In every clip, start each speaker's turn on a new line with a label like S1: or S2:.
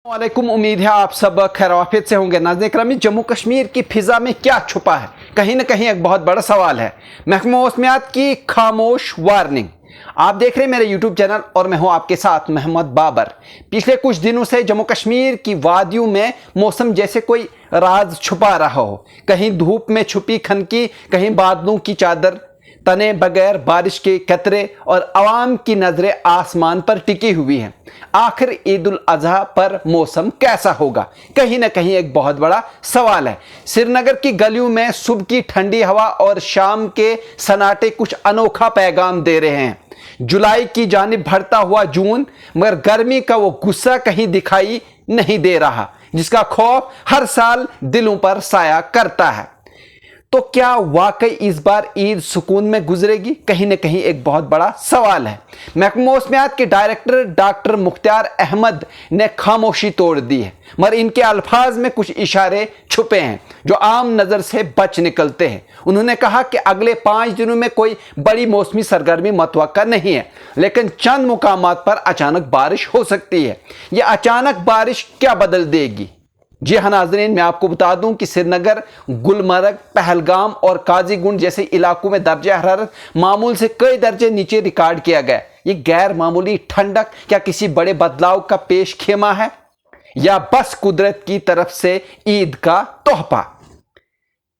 S1: वालेकुम, उम्मीद है आप सब खैरियत से होंगे। नाज़रीन करामी, जम्मू कश्मीर की फ़िज़ा में क्या छुपा है? कहीं ना कहीं एक बहुत बड़ा सवाल है। महकमा मौसमियात की खामोश वार्निंग। आप देख रहे हैं मेरे यूट्यूब चैनल और मैं हूं आपके साथ मोहम्मद बाबर। पिछले कुछ दिनों से जम्मू कश्मीर की वादियों में मौसम जैसे कोई राज छुपा रहा हो। कहीं धूप में छुपी खनकी, कहीं बादलों की चादर तने बगैर बारिश के कतरे और आवाम की नजरें आसमान पर टिकी हुई हैं। आखिर ईद उल अजहा पर मौसम कैसा होगा? कहीं ना कहीं एक बहुत बड़ा सवाल है। श्रीनगर की गलियों में सुबह की ठंडी हवा और शाम के सन्नाटे कुछ अनोखा पैगाम दे रहे हैं। जुलाई की जानिब बढ़ता हुआ जून, मगर गर्मी का वो गुस्सा कहीं दिखाई नहीं दे रहा जिसका खौफ हर साल दिलों पर साया करता है। तो क्या वाकई इस बार ईद सुकून में गुजरेगी? कहीं ना कहीं एक बहुत बड़ा सवाल है। महकमा मौसमियात के डायरेक्टर डॉक्टर मुख्तार अहमद ने खामोशी तोड़ दी है, मगर इनके अल्फाज में कुछ इशारे छुपे हैं जो आम नज़र से बच निकलते हैं। उन्होंने कहा कि अगले 5 दिनों में कोई बड़ी मौसमी सरगर्मी मुतवक्का नहीं है, लेकिन चंद मुकामात पर अचानक बारिश हो सकती है। यह अचानक बारिश क्या बदल देगी? जी हाँ नाज़रीन, मैं आपको बता दूं कि श्रीनगर, गुलमर्ग, पहलगाम और काजीगुंड जैसे इलाकों में दर्जा हरारत मामूल से कई दर्जे नीचे रिकॉर्ड किया गया। ये गैर मामूली ठंडक क्या किसी बड़े बदलाव का पेश खेमा है या बस कुदरत की तरफ से ईद का तोहफा?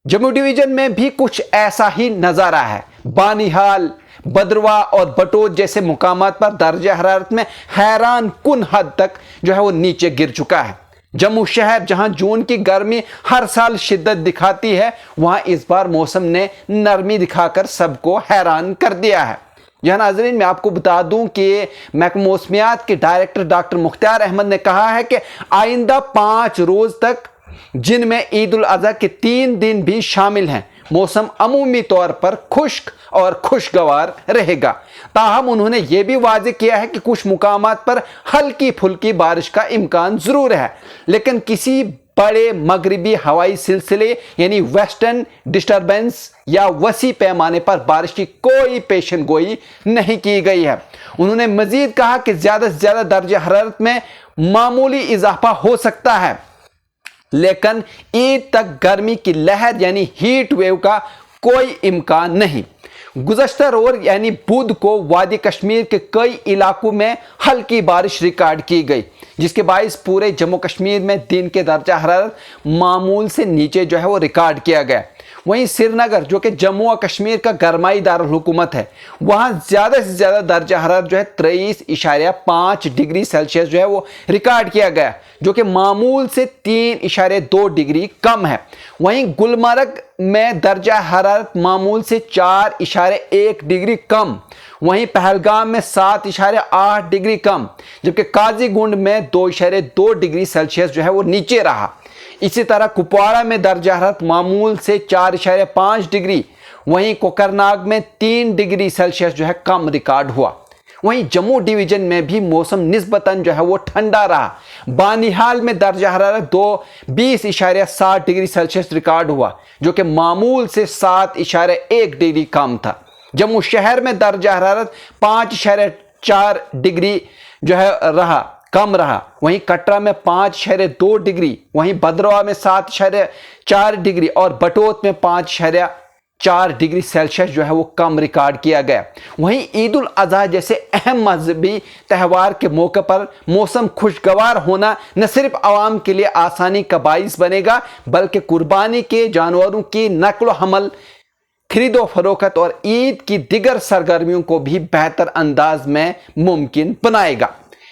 S1: जम्मू डिवीजन में भी कुछ ऐसा ही नज़ारा है। बानिहाल, भद्रवाह और बटोत जैसे मुकामात पर दर्जा हरारत में हैरान कुन हद तक वो नीचे गिर चुका है। जम्मू शहर, जहां जून की गर्मी हर साल शिद्दत दिखाती है, वहां इस बार मौसम ने नरमी दिखाकर सबको हैरान कर दिया है। यह नाज़रीन, मैं आपको बता दूं कि महकमा मौसमियात के डायरेक्टर डॉक्टर मुख्तार अहमद ने कहा है कि आइंदा 5 रोज तक, जिनमें ईद उल अजहा के 3 दिन भी शामिल हैं, मौसम अमूमी तौर पर खुश्क और खुशगवार रहेगा। ताहम उन्होंने यह भी वाज़ेह किया है कि कुछ मुकामात पर हल्की फुल्की बारिश का इम्कान ज़रूर है, लेकिन किसी बड़े मगरिबी हवाई सिलसिले यानी वेस्टर्न डिस्टर्बेंस या वसी पैमाने पर बारिश की कोई पेशन गोई नहीं की गई है। उन्होंने मजीद कहा कि ज़्यादा से ज़्यादा दर्जा हरारत में मामूली इजाफा हो सकता है, लेकिन ईद तक गर्मी की लहर यानी हीट वेव का कोई इम्कान नहीं। गुज़श्ता रोज यानी बुध को वादी कश्मीर के कई इलाकों में हल्की बारिश रिकॉर्ड की गई, जिसके बायस पूरे जम्मू कश्मीर में दिन के दर्जा हरारत मामूल से नीचे वो रिकॉर्ड किया गया। वहीं श्रीनगर, जो कि जम्मू और कश्मीर का गरमाई दारुल हुकूमत है, वहाँ ज़्यादा से ज़्यादा दर्जा हरारत 23.5 डिग्री सेल्सियस वो रिकॉर्ड किया गया, जो कि मामूल से 3.2 डिग्री कम है। वहीं गुलमर्ग में दर्जा हरारत मामूल से 4.1 डिग्री कम, वहीं पहलगाम में 7.8 डिग्री कम, जबकि काजीगुंड में 2.2 डिग्री सेल्सियस वो नीचे रहा। इसी तरह कुपवाड़ा में दर्जा हरारत मामूल से 4.5 डिग्री, वहीं कोकरनाग में 3 डिग्री सेल्सियस कम रिकॉर्ड हुआ। वहीं जम्मू डिवीजन में भी मौसम निस्बतन वो ठंडा रहा। बानिहाल में दर्जा हरारत 20.7 डिग्री सेल्सियस रिकॉर्ड हुआ, जो कि मामूल से 7.1 डिग्री कम था। जम्मू शहर में दर्जा हरारत 5.4 डिग्री कम रहा। वहीं कटरा में 5.2 डिग्री, वहीं भद्रवाह में 7.4 डिग्री और बटोत में 5.4 डिग्री सेल्सियस वो कम रिकॉर्ड किया गया। वहीं ईद उल अजहा जैसे अहम मजहबी त्यौहार के मौके पर मौसम खुशगवार होना न सिर्फ आवाम के लिए आसानी का बाइस बनेगा, बल्कि कुर्बानी के जानवरों की नक्ल हमल, खरीदो फरोख्त और ईद की दिगर सरगर्मियों को भी बेहतर अंदाज में मुमकिन बनाएगा।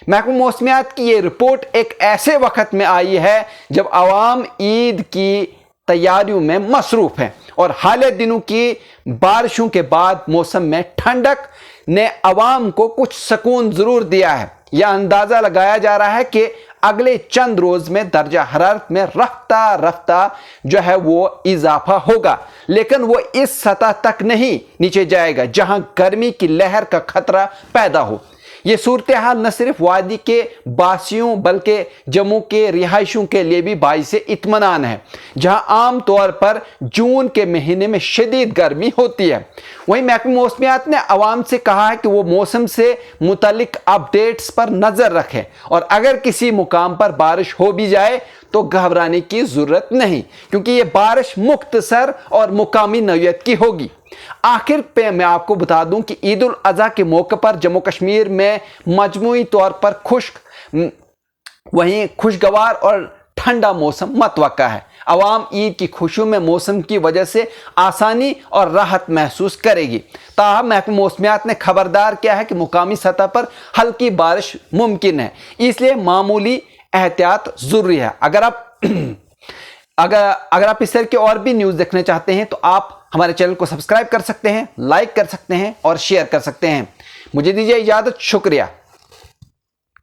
S1: महकमा मौसमियात की ये रिपोर्ट एक ऐसे वक्त में आई है जब आवाम ईद की तैयारियों में मसरूफ़ है और हालिया दिनों की बारिशों के बाद मौसम में ठंडक ने आवाम को कुछ सुकून ज़रूर दिया है। यह अंदाज़ा लगाया जा रहा है कि अगले चंद रोज़ में दर्जा हरारत में रफ्ता रफ्ता वो इजाफा होगा, लेकिन वो इस सतह तक नहीं नीचे जाएगा जहां गर्मी की लहर का खतरा पैदा हो। ये सूरत हाल न सिर्फ वादी के बासियों बल्कि जम्मू के रिहायशियों के लिए भी बाइस इत्मीनान है, जहां आम तौर पर जून के महीने में शदीद गर्मी होती है। वहीं महकमा मौसमियात ने आवाम से कहा है कि वो मौसम से मुतल्लिक अपडेट्स पर नज़र रखें और अगर किसी मुकाम पर बारिश हो भी जाए तो घबराने की ज़रूरत नहीं, क्योंकि ये बारिश मुख्तसर और मुकामी नौइयत की होगी। आखिर पे मैं आपको बता दूं कि ईद उल अज़हा के मौके पर जम्मू कश्मीर में मजमूई तौर पर वहीं खुशगवार और ठंडा मौसम मतवक्का है। अवाम ईद की खुशियों में मौसम की वजह से आसानी और राहत महसूस करेगी। ताहम महकमा मौसमियात ने खबरदार किया है कि मुकामी सतह पर हल्की बारिश मुमकिन है, इसलिए मामूली एहतियात ज़रूरी है। अगर आप इस तरह की और भी न्यूज़ देखना चाहते हैं तो आप हमारे चैनल को सब्सक्राइब कर सकते हैं, लाइक कर सकते हैं और शेयर कर सकते हैं। मुझे दीजिए इजाज़त, शुक्रिया।